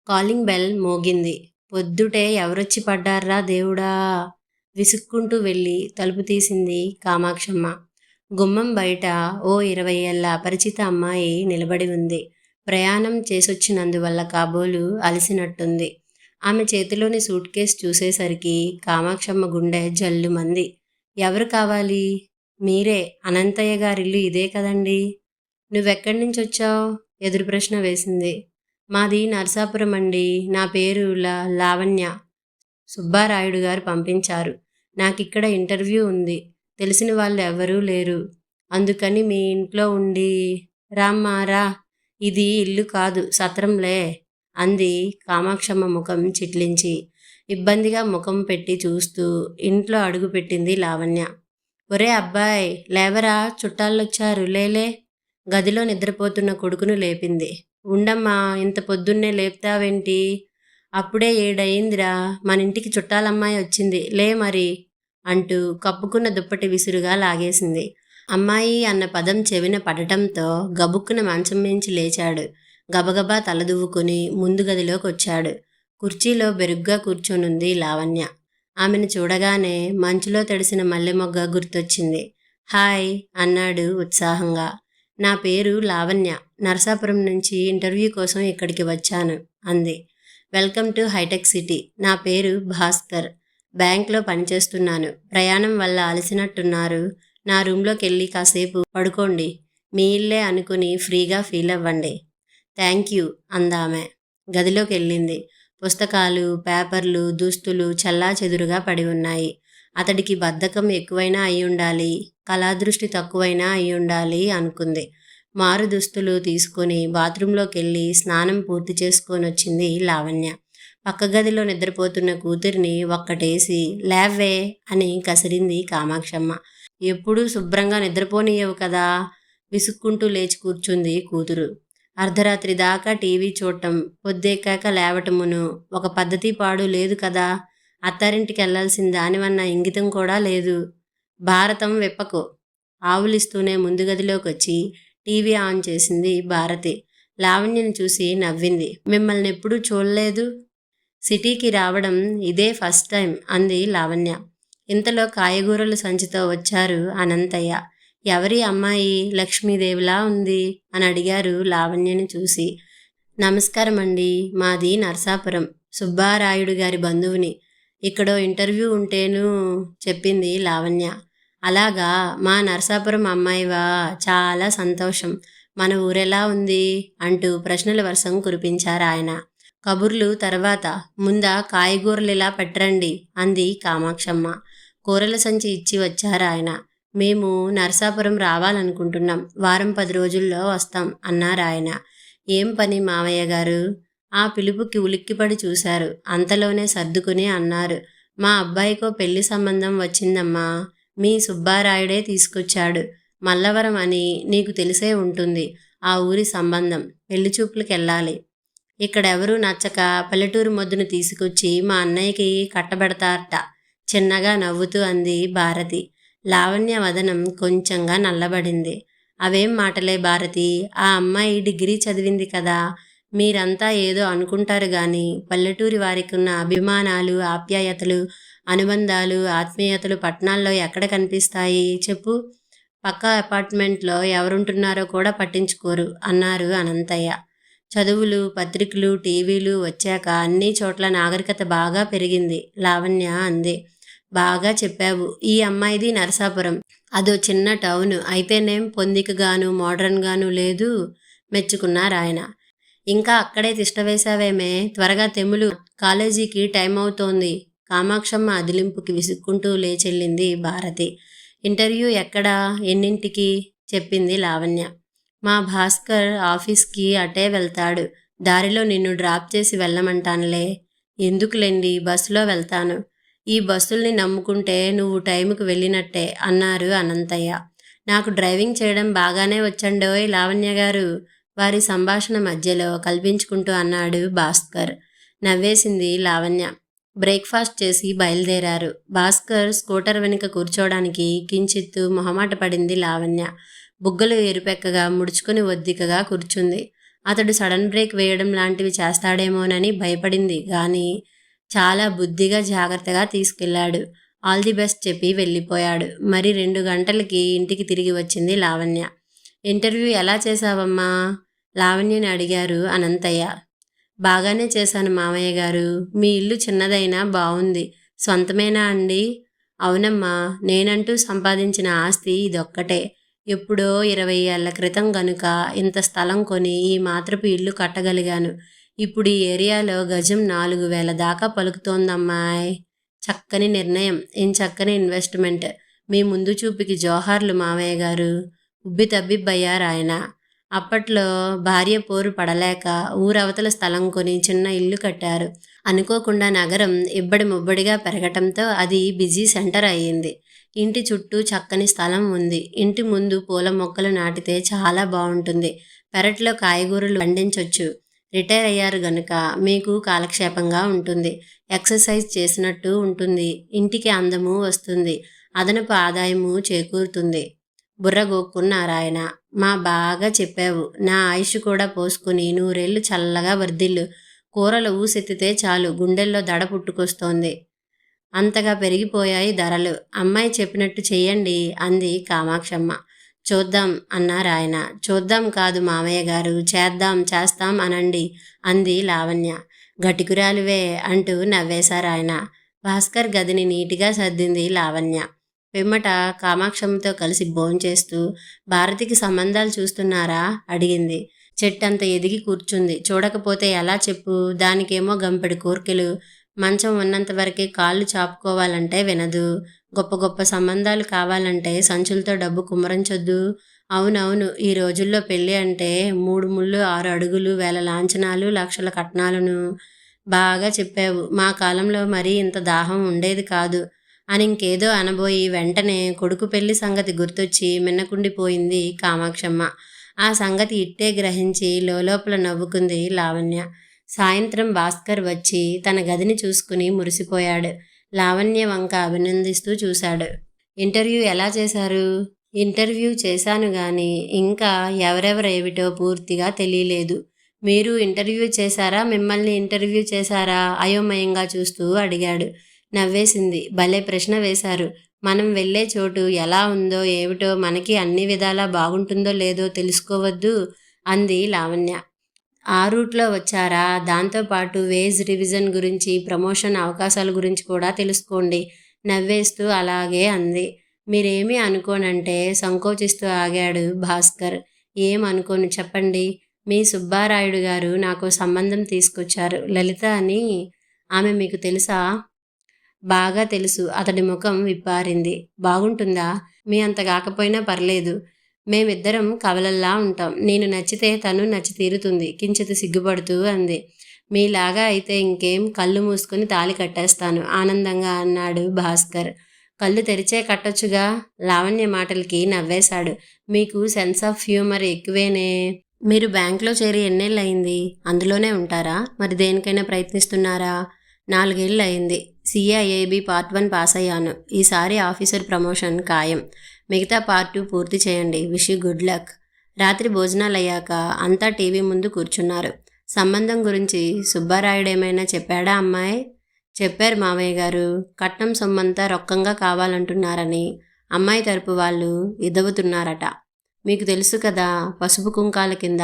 Calling bell మోగింది. పొద్దుటే ఎవరొచ్చి పడ్డార్రా దేవుడా! విసుక్కుంటూ వెళ్ళి తలుపు తీసింది కామాక్షమ్మ. గుమ్మం బయట ఓ 20 ఏళ్ల అపరిచిత అమ్మాయి నిలబడి ఉంది. ప్రయాణం చేసొచ్చినందువల్ల కాబోలు అలసినట్టుంది. ఆమె చేతిలోని సూట్ కేస్ చూసేసరికి కామాక్షమ్మ గుండె జల్లుమంది. ఎవరు కావాలి? మీరే, అనంతయ్య గారిల్లు ఇదే కదండీ! నువ్వెక్కడి నుంచొచ్చావు? ఎదురు ప్రశ్న వేసింది. మాది నరసాపురం అండి. నా పేరు లావణ్య. సుబ్బారాయుడు గారు పంపించారు. నాకిక్కడ ఇంటర్వ్యూ ఉంది. తెలిసిన వాళ్ళు ఎవరూ లేరు. అందుకని మీ ఇంట్లో ఉండి. రామ్మా రా, ఇది ఇల్లు కాదు సత్రంలే అంది కామాక్షమ్మ ముఖం చిట్లించి. ఇబ్బందిగా ముఖం పెట్టి చూస్తూ ఇంట్లో అడుగుపెట్టింది లావణ్య. ఒరే అబ్బాయ్, లేవరా, చుట్టాలొచ్చారు, లేలే. గదిలో నిద్రపోతున్న కొడుకును లేపింది. ఉండమ్మా, ఇంత పొద్దున్నే లేపుతావేంటి? అప్పుడే 7 అయిందిరా, మనింటికి చుట్టాలమ్మాయి వచ్చింది, లే మరి అంటూ కప్పుకున్న దుప్పటి విసురుగా లాగేసింది. అమ్మాయి అన్న పదం చెవిన పడటంతో గబుక్కున మంచం మించి లేచాడు. గబగబా తలదువ్వుకుని ముందు గదిలోకి వచ్చాడు. కుర్చీలో బెరుగ్గా కూర్చొనుంది లావణ్య. ఆమెను చూడగానే మంచులో తడిసిన మల్లెమొగ్గ గుర్తొచ్చింది. హాయ్ అన్నాడు ఉత్సాహంగా. నా పేరు లావణ్య. నరసాపురం నుంచి ఇంటర్వ్యూ కోసం ఇక్కడికి వచ్చాను అంది. వెల్కమ్ టు హైటెక్ సిటీ. నా పేరు భాస్కర్. బ్యాంక్లో పనిచేస్తున్నాను. ప్రయాణం వల్ల అలసినట్టున్నారు. నా రూమ్లోకి వెళ్ళి కాసేపు పడుకోండి. మీ ఇల్లే అనుకుని ఫ్రీగా ఫీల్ అవ్వండి. థ్యాంక్ యూ అందామె. గదిలోకి వెళ్ళింది. పుస్తకాలు, పేపర్లు, దుస్తులు చెల్లాచెదురుగా పడి ఉన్నాయి. అతడికి బద్ధకం ఎక్కువైనా అయ్యుండాలి, కళాదృష్టి తక్కువైనా అయ్యుండాలి అనుకుంది. మారు దుస్తులు తీసుకుని బాత్రూంలోకి వెళ్ళి స్నానం పూర్తి చేసుకొని వచ్చింది లావణ్య. పక్క గదిలో నిద్రపోతున్న కూతురిని ఒక్కటేసి లేవే అని కసిరింది కామాక్షమ్మ. ఎప్పుడూ శుభ్రంగా నిద్రపోనియ్యవు కదా. విసుక్కుంటూ లేచి కూర్చుంది కూతురు. అర్ధరాత్రి దాకా టీవీ చూడటం, పొద్దెక్కాక లేవటమును ఒక పద్ధతి పాడు లేదు కదా. అత్తారింటికి వెళ్లాల్సిన దానివన్న ఇంగితం కూడా లేదు. భారతం విప్పకు. ఆవులిస్తూనే ముందు గదిలోకి వచ్చి టీవీ ఆన్ చేసింది భారతి. లావణ్యని చూసి నవ్వింది. మిమ్మల్ని ఎప్పుడూ చూడలేదు. సిటీకి రావడం ఇదే ఫస్ట్ టైం అంది లావణ్య. ఇంతలో కాయగూరల సంచితో వచ్చారు అనంతయ్య. ఎవరి అమ్మాయి? లక్ష్మీదేవిలా ఉంది అని అడిగారు లావణ్యని చూసి. నమస్కారం అండి, మాది నరసాపురం. సుబ్బారాయుడు గారి బంధువుని. ఇక్కడో ఇంటర్వ్యూ ఉంటేను చెప్పింది లావణ్య. అలాగా, మా నరసాపురం అమ్మాయివా? చాలా సంతోషం. మన ఊరెలా ఉంది అంటూ ప్రశ్నల వర్షం కురిపించారు ఆయన. కబుర్లు తర్వాత, ముందా కాయగూరలు ఇలా పెట్టరండి అంది కామాక్షమ్మ. కూరల సంచి ఇచ్చి వచ్చారు ఆయన. మేము నరసాపురం రావాలనుకుంటున్నాం. వారం 10 రోజుల్లో వస్తాం అన్నారు ఆయన. ఏం పని మావయ్య గారు? ఆ పిలుపుకి ఉలిక్కిపడి చూశారు. అంతలోనే సర్దుకుని అన్నారు. మా అబ్బాయికో పెళ్లి సంబంధం వచ్చిందమ్మా. మీ సుబ్బారాయుడే తీసుకొచ్చాడు. మల్లవరం అని నీకు తెలిసే ఉంటుంది. ఆ ఊరి సంబంధం. పెళ్లి చూపులకెళ్ళాలి. ఇక్కడెవరూ నచ్చక పల్లెటూరు మొద్దును తీసుకొచ్చి మా అన్నయ్యకి కట్టబెడతారట చిన్నగా నవ్వుతూ అంది భారతి. లావణ్య వదనం కొంచెంగా నల్లబడింది. అవేం మాటలే భారతి, ఆ అమ్మాయి డిగ్రీ చదివింది కదా. మీరంతా ఏదో అనుకుంటారు గాని పల్లెటూరి వారికి ఉన్న అభిమానాలు, ఆప్యాయతలు, అనుబంధాలు, ఆత్మీయతలు పట్టణాల్లో ఎక్కడ కనిపిస్తాయి చెప్పు. పక్క అపార్ట్మెంట్లో ఎవరుంటున్నారో కూడా పట్టించుకోరు అన్నారు అనంతయ్య. చదువులు, పత్రికలు, టీవీలు వచ్చాక అన్ని చోట్ల నాగరికత బాగా పెరిగింది లావణ్య అంది. బాగా చెప్పావు. ఈ అమ్మాయిది నరసాపురం. అదో చిన్న టౌను. అయితేనేం పొందికగాను మోడ్రన్గాను లేదు మెచ్చుకున్నారాయన. ఇంకా అక్కడే తిష్టవేశావేమే, త్వరగా తెములు, కాలేజీకి టైం అవుతోంది. కామాక్షమ్మ అదిలింపుకి విసుక్కుంటూ లేచెళ్ళింది భారతి. ఇంటర్వ్యూ ఎక్కడా, ఎన్నింటికి చెప్పింది లావణ్య. మా భాస్కర్ ఆఫీస్కి అటే వెళ్తాడు. దారిలో నిన్ను డ్రాప్ చేసి వెళ్ళమంటానులే. ఎందుకులేండి, బస్సులో వెళ్తాను. ఈ బస్సుల్ని నమ్ముకుంటే నువ్వు టైంకి వెళ్ళినట్టే అన్నారు అనంతయ్య. నాకు డ్రైవింగ్ చేయడం బాగానే వచ్చండోయ్ లావణ్య గారు, వారి సంభాషణ మధ్యలో కల్పించుకుంటూ అన్నాడు భాస్కర్. నవ్వేసింది లావణ్య. బ్రేక్ఫాస్ట్ చేసి బయలుదేరారు. భాస్కర్ స్కూటర్ వెనుక కూర్చోడానికి కించిత్తు మొహమాట పడింది లావణ్య. బుగ్గలు ఎరుపెక్కగా ముడుచుకుని ఒద్దికగా కూర్చుంది. అతడు సడన్ బ్రేక్ వేయడం లాంటివి చేస్తాడేమోనని భయపడింది గాని చాలా బుద్ధిగా జాగ్రత్తగా తీసుకెళ్లాడు. ఆల్ ది బెస్ట్ చెప్పి వెళ్ళిపోయాడు. మరి 2 గంటలకి ఇంటికి తిరిగి వచ్చింది లావణ్య. ఇంటర్వ్యూ ఎలా చేశావమ్మా? లావణ్యని అడిగారు అనంతయ్య. బాగానే చేశాను మామయ్య గారు. మీ ఇల్లు చిన్నదైనా బావుంది. స్వంతమేనా అండి? అవునమ్మా, నేనంటూ సంపాదించిన ఆస్తి ఇదొక్కటే. ఎప్పుడో 20 ఏళ్ల క్రితం గనుక ఇంత స్థలం కొని ఈ మాత్రపు ఇల్లు కట్టగలిగాను. ఇప్పుడు ఈ ఏరియాలో గజం 4,000 దాకా పలుకుతోందమ్మాయ్. చక్కని నిర్ణయం. చక్కని ఇన్వెస్ట్మెంట్. మీ ముందు చూపుకి జోహార్లు మామయ్య గారు. ఉబ్బితబ్బిబ్బయ్యారాయన. అప్పట్లో భార్య పోరు పడలేక ఊరవతల స్థలం కొని చిన్న ఇల్లు కట్టారు. అనుకోకుండా నగరం ఇబ్బడి ముబ్బడిగా పెరగటంతో అది బిజీ సెంటర్ అయ్యింది. ఇంటి చుట్టూ చక్కని స్థలం ఉంది. ఇంటి ముందు పూల మొక్కలు నాటితే చాలా బాగుంటుంది. పెరట్లో కాయగూరలు పండించొచ్చు. రిటైర్ అయ్యారు గనుక మీకు కాలక్షేపంగా ఉంటుంది. ఎక్సర్సైజ్ చేసినట్టు ఉంటుంది. ఇంటికి అందము వస్తుంది. అదనపు ఆదాయము చేకూరుతుంది. బుర్ర గోక్కున్నారాయన. మా బాగా చెప్పావు. నా ఆయుష్ కూడా పోసుకుని 100 ఏళ్ళు చల్లగా వర్ధిల్లు. కూరలు ఊసెత్తితే చాలు గుండెల్లో దడ పుట్టుకొస్తోంది. అంతగా పెరిగిపోయాయి ధరలు. అమ్మాయి చెప్పినట్టు చెయ్యండి అంది కామాక్షమ్మ. చూద్దాం అన్నారాయన. చూద్దాం కాదు మామయ్య గారు, చేస్తాం అనండి అంది లావణ్య. గటికురాలివే అంటూ నవ్వేశారాయన. భాస్కర్ గదిని నీటిగా సర్దింది లావణ్య. పిమ్మట కామాక్షమ్మతో కలిసి భోంచేస్తూ భారతికి సంబంధాలు చూస్తున్నారా అడిగింది. చెట్టంత ఎదిగి కూర్చుంది. చూడకపోతే ఎలా చెప్పు? దానికేమో గంపెడు కోర్కెలు. మంచం ఉన్నంత వరకే కాళ్ళు చాపుకోవాలంటే వినదు. గొప్ప గొప్ప సంబంధాలు కావాలంటే సంచులతో డబ్బు కుమ్మరించొద్దు. అవునవును, ఈ రోజుల్లో పెళ్ళి అంటే 3 ముళ్ళు 6 అడుగులు, వేల లాంఛనాలు, లక్షల కట్నాలను. బాగా చెప్పావు. మా కాలంలో మరీ ఇంత దాహం ఉండేది కాదు అని ఇంకేదో అనబోయి వెంటనే కొడుకు పెళ్లి సంగతి గుర్తొచ్చి మిన్నకుండిపోయింది కామాక్షమ్మ. ఆ సంగతి ఇట్టే గ్రహించి లోలోపల నవ్వుకుంది లావణ్య. సాయంత్రం భాస్కర్ వచ్చి తన గదిని చూసుకుని మురిసిపోయాడు. లావణ్య వంక అభినందిస్తూ చూశాడు. ఇంటర్వ్యూ ఎలా చేశారు? ఇంటర్వ్యూ చేశాను గాని ఇంకా ఎవరెవరేమిటో పూర్తిగా తెలియలేదు. మీరు ఇంటర్వ్యూ చేశారా? మిమ్మల్ని ఇంటర్వ్యూ చేశారా? అయోమయంగా చూస్తూ అడిగాడు. నవ్వేసింది. భలే ప్రశ్న వేశారు. మనం వెళ్ళే చోటు ఎలా ఉందో ఏమిటో, మనకి అన్ని విధాలా బాగుంటుందో లేదో తెలుసుకోవద్దు అంది లావణ్య. ఆ రూట్లో వచ్చారా? దాంతోపాటు వేజ్ రివిజన్ గురించి, ప్రమోషన్ అవకాశాల గురించి కూడా తెలుసుకోండి నవ్వేస్తూ అలాగే అంది. మీరేమీ అనుకోనంటే సంకోచిస్తూ ఆగాడు భాస్కర్. ఏం అనుకోను చెప్పండి. మీ సుబ్బారాయుడు గారు నాకు సంబంధం తీసుకొచ్చారు. లలిత అని. ఆమె మీకు తెలుసా? బాగా తెలుసు. అతడి ముఖం విప్పారింది. బాగుంటుందా? మీ అంత కాకపోయినా పర్లేదు. మేమిద్దరం కవలల్లా ఉంటాం. నేను నచ్చితే తను నచ్చి తీరుతుంది కించిత సిగ్గుపడుతూ అంది. మీలాగా అయితే ఇంకేం, కళ్ళు మూసుకుని తాళి కట్టేస్తాను ఆనందంగా అన్నాడు భాస్కర్. కళ్ళు తెరిచే కట్టొచ్చుగా. లావణ్య మాటలకి నవ్వేశాడు. మీకు సెన్స్ ఆఫ్ హ్యూమర్ ఎక్కువేనే. మీరు బ్యాంక్లో చేరి ఎన్నేళ్ళయింది? అందులోనే ఉంటారా? మరి దేనికైనా ప్రయత్నిస్తున్నారా? 4 ఏళ్ళు అయింది. CIAB పార్ట్ 1 పాస్ అయ్యాను. ఈసారి ఆఫీసర్ ప్రమోషన్ ఖాయం. మిగతా పార్ట్ 2 పూర్తి చేయండి. Wish you good luck. రాత్రి భోజనాలయ్యాక అంతా టీవీ ముందు కూర్చున్నారు. సంబంధం గురించి సుబ్బారాయుడేమైనా చెప్పాడా అమ్మాయి? చెప్పారు మామయ్య గారు. కట్నం సొమ్మంతా రొక్కంగా కావాలంటున్నారని అమ్మాయి తరపు వాళ్ళు ఇదవుతున్నారట. మీకు తెలుసు కదా, పసుపు కుంకాల కింద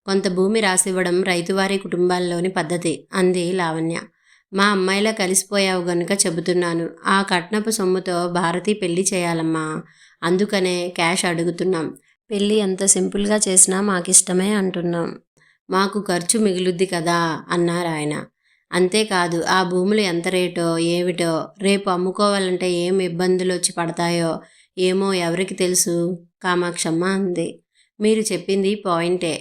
కొంత భూమి రాసివ్వడం రైతువారి కుటుంబాల్లోని పద్ధతి అంది లావణ్య. మా అమ్మాయిలా కలిసిపోయావు గనుక చెబుతున్నాను. ఆ కట్నపు సొమ్ముతో భారతి పెళ్లి చేయాలమ్మా. అందుకనే క్యాష్ అడుగుతున్నాం. పెళ్ళి ఎంత సింపుల్గా చేసినా మాకిష్టమే అంటున్నాం. మాకు ఖర్చు మిగులుద్ది కదా అన్నారాయన. అంతేకాదు, ఆ భూములు ఎంత రేటో ఏమిటో, రేపు అమ్ముకోవాలంటే ఏం ఇబ్బందులు వచ్చి పడతాయో ఏమో ఎవరికి తెలుసు కామాక్షమ్మ అంది. మీరు చెప్పింది పాయింటే.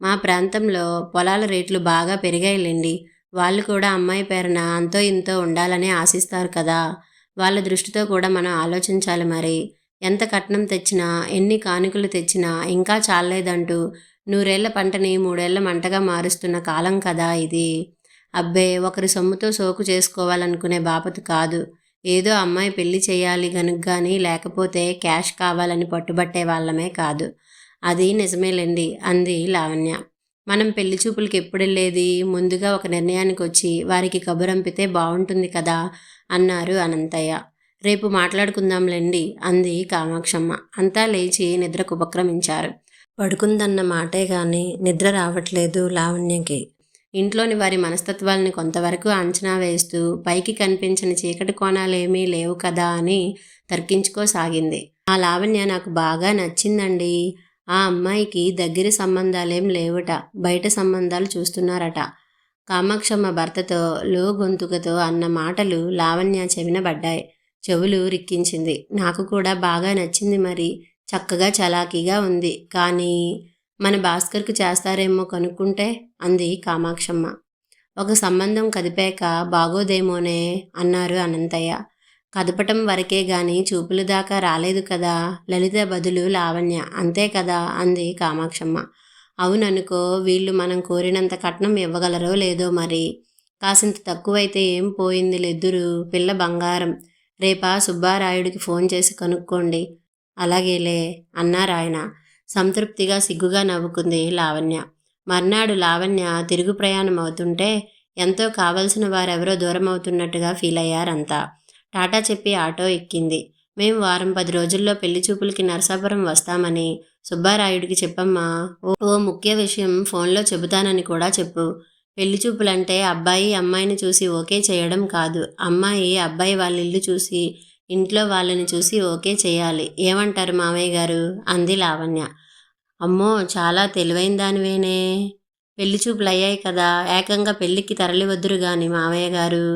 మా ప్రాంతంలో పొలాల రేట్లు బాగా పెరిగాయిలేండి. వాళ్ళు కూడా అమ్మాయి పేరున అంతో ఇంతో ఉండాలని ఆశిస్తారు కదా. వాళ్ళ దృష్టితో కూడా మనం ఆలోచించాలి మరి. ఎంత కట్నం తెచ్చినా, ఎన్ని కానుకలు తెచ్చినా ఇంకా చాలేదంటూ 100 ఏళ్ల పంటని 3 ఏళ్ల మంటగా మారుస్తున్న కాలం కదా ఇది. అబ్బే, ఒకరి సొమ్ముతో సోకు చేసుకోవాలనుకునే బాపతు కాదు. ఏదో అమ్మాయి పెళ్లి చేయాలి గనుక కానీ, లేకపోతే క్యాష్ కావాలని పట్టుబట్టే వాళ్ళమే కాదు. అది నిజమేలేండి అంది లావణ్య. మనం పెళ్లి చూపులకి ఎప్పుడెళ్ళేది? ముందుగా ఒక నిర్ణయానికి వచ్చి వారికి కబురంపితే బావుంటుంది కదా అన్నారు అనంతయ్య. రేపు మాట్లాడుకుందాంలెండి అంది కామాక్షమ్మ. అంతా లేచి నిద్రకు ఉపక్రమించారు. పడుకుందన్న మాటే గాని నిద్ర రావట్లేదు లావణ్యకి. ఇంట్లోని వారి మనస్తత్వాల్ని కొంతవరకు అంచనా వేస్తూ పైకి కనిపించని చీకటి కోణాలేమీ లేవు కదా అని తర్కించుకోసాగింది. ఆ లావణ్య నాకు బాగా నచ్చిందండి. ఆ అమ్మాయికి దగ్గరి సంబంధాలేం లేవుట, బయట సంబంధాలు చూస్తున్నారట. కామాక్షమ్మ భర్తతో లో గొంతుకతో అన్న మాటలు లావణ్య చెవిన పడ్డాయి. చెవులు రిక్కించింది. నాకు కూడా బాగా నచ్చింది మరి. చక్కగా చలాకీగా ఉంది. కానీ మన భాస్కర్కు చేస్తారేమో కనుక్కుంటే అంది కామాక్షమ్మ. ఒక సంబంధం కదిపాక బాగోదేమోనే అన్నారు అనంతయ్య. కదపటం వరకే గాని చూపుల దాకా రాలేదు కదా. లలిత బదులు లావణ్య అంతే కదా అంది కామాక్షమ్మ. అవుననుకో, వీళ్ళు మనం కోరినంత కట్నం ఇవ్వగలరో లేదో మరి. కాసింత తక్కువైతే ఏం పోయింది లెద్దురు, పిల్ల బంగారం. రేపా సుబ్బారాయుడికి ఫోన్ చేసి కనుక్కోండి. అలాగేలే అన్నారాయన. సంతృప్తిగా సిగ్గుగా నవ్వుకుంది లావణ్య. మర్నాడు లావణ్య తిరుగు ప్రయాణం అవుతుంటే ఎంతో కావలసిన వారెవరో దూరం అవుతున్నట్టుగా ఫీల్ అయ్యారంతా. టాటా చెప్పి ఆటో ఎక్కింది. మేము వారం 10 రోజుల్లో పెళ్లి చూపులకి నరసాపురం వస్తామని సుబ్బారాయుడికి చెప్పమ్మా. ఓ ముఖ్య విషయం ఫోన్లో చెబుతానని కూడా చెప్పు. పెళ్లి చూపులంటే అబ్బాయి అమ్మాయిని చూసి ఓకే చేయడం కాదు. అమ్మాయి అబ్బాయి వాళ్ళ ఇల్లు చూసి, ఇంట్లో వాళ్ళని చూసి ఓకే చేయాలి. ఏమంటారు మామయ్య గారు అంది లావణ్య. అమ్మో, చాలా తెలివైన దానివేనే. పెళ్లి చూపులు అయ్యాయి కదా, ఏకంగా పెళ్లికి తరలివద్దురు గాని మామయ్య గారు.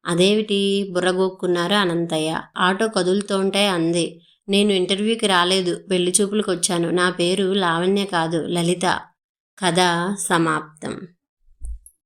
అదేమిటి బుర్రగోక్కున్నారు అనంతయ్య. ఆటో కదులుతోంటే అంది. నేను ఇంటర్వ్యూకి రాలేదు, పెళ్లి చూపులకు వచ్చాను. నా పేరు లావణ్య కాదు, లలిత. కథ సమాప్తం.